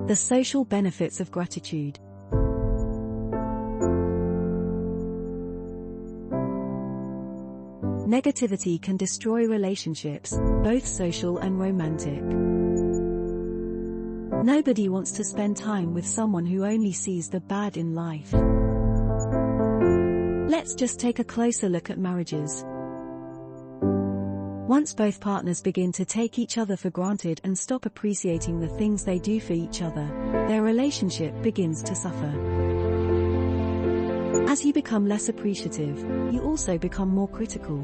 The social benefits of gratitude. Negativity can destroy relationships, both social and romantic. Nobody wants to spend time with someone who only sees the bad in life. Let's just take a closer look at marriages. Once both partners begin to take each other for granted and stop appreciating the things they do for each other, their relationship begins to suffer. As you become less appreciative, you also become more critical.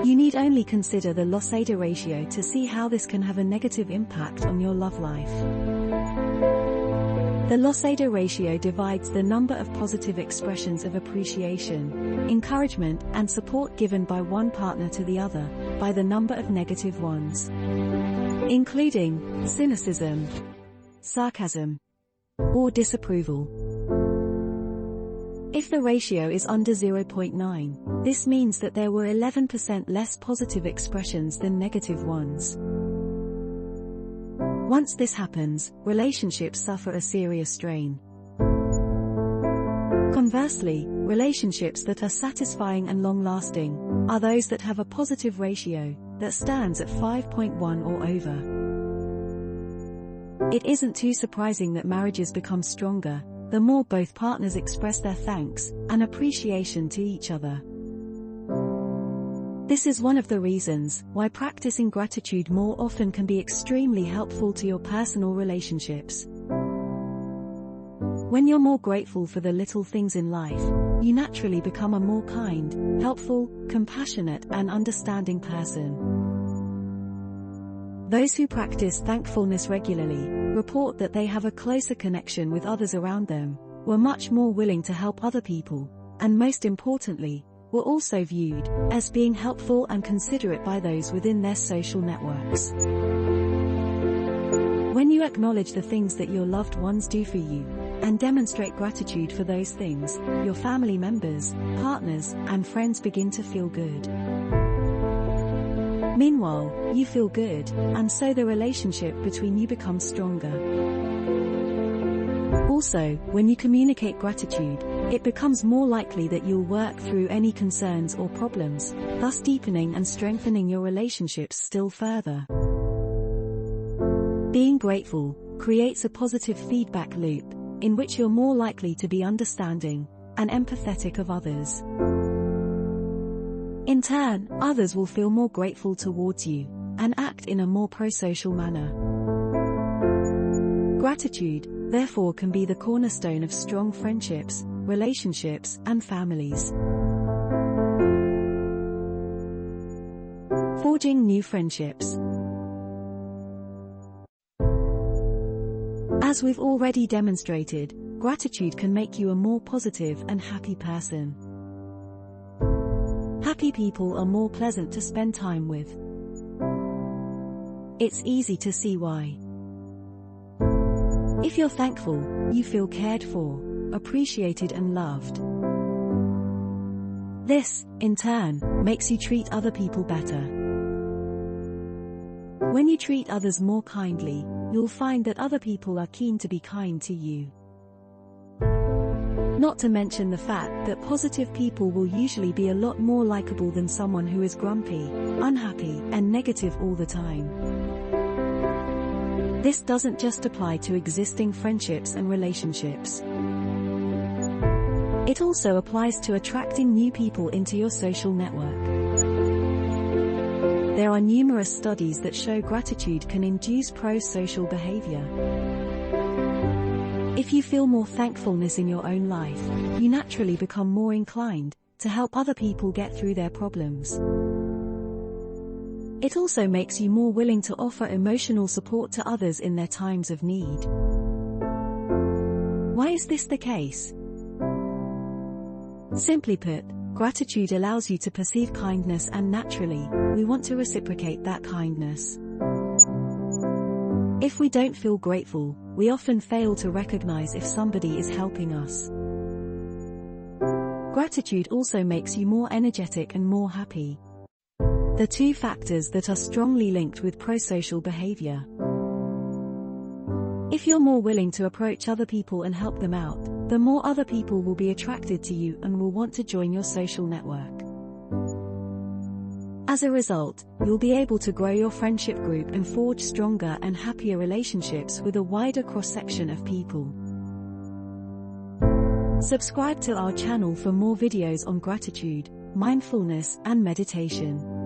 You need only consider the loss-ada ratio to see how this can have a negative impact on your love life. The loss-ada ratio divides the number of positive expressions of appreciation, encouragement, and support given by one partner to the other, by the number of negative ones, including cynicism, sarcasm, or disapproval. If the ratio is under 0.9, this means that there were 11% less positive expressions than negative ones. Once this happens, relationships suffer a serious strain. Conversely, relationships that are satisfying and long-lasting are those that have a positive ratio that stands at 5.1 or over. It isn't too surprising that marriages become stronger the more both partners express their thanks and appreciation to each other. This is one of the reasons why practicing gratitude more often can be extremely helpful to your personal relationships. When you're more grateful for the little things in life, you naturally become a more kind, helpful, compassionate, and understanding person. Those who practice thankfulness regularly report that they have a closer connection with others around them, were much more willing to help other people, and most importantly, were also viewed as being helpful and considerate by those within their social networks. When you acknowledge the things that your loved ones do for you, and demonstrate gratitude for those things, your family members, partners, and friends begin to feel good. Meanwhile, you feel good, and so the relationship between you becomes stronger. Also, when you communicate gratitude, it becomes more likely that you'll work through any concerns or problems, thus deepening and strengthening your relationships still further. Being grateful creates a positive feedback loop, in which you're more likely to be understanding and empathetic of others. In turn, others will feel more grateful towards you, and act in a more pro-social manner. Gratitude, therefore, can be the cornerstone of strong friendships, relationships, and families. Forging new friendships. As we've already demonstrated, gratitude can make you a more positive and happy person. Happy people are more pleasant to spend time with. It's easy to see why. If you're thankful, you feel cared for, appreciated, and loved. This, in turn, makes you treat other people better. When you treat others more kindly, you'll find that other people are keen to be kind to you. Not to mention the fact that positive people will usually be a lot more likable than someone who is grumpy, unhappy, and negative all the time. This doesn't just apply to existing friendships and relationships. It also applies to attracting new people into your social network. There are numerous studies that show gratitude can induce pro-social behavior. If you feel more thankfulness in your own life, you naturally become more inclined to help other people get through their problems. It also makes you more willing to offer emotional support to others in their times of need. Why is this the case? Simply put, gratitude allows you to perceive kindness, and naturally, we want to reciprocate that kindness. If we don't feel grateful, we often fail to recognize if somebody is helping us. Gratitude also makes you more energetic and more happy. The two factors that are strongly linked with prosocial behavior. If you're more willing to approach other people and help them out, the more other people will be attracted to you and will want to join your social network. As a result, you'll be able to grow your friendship group and forge stronger and happier relationships with a wider cross-section of people. Subscribe to our channel for more videos on gratitude, mindfulness, and meditation.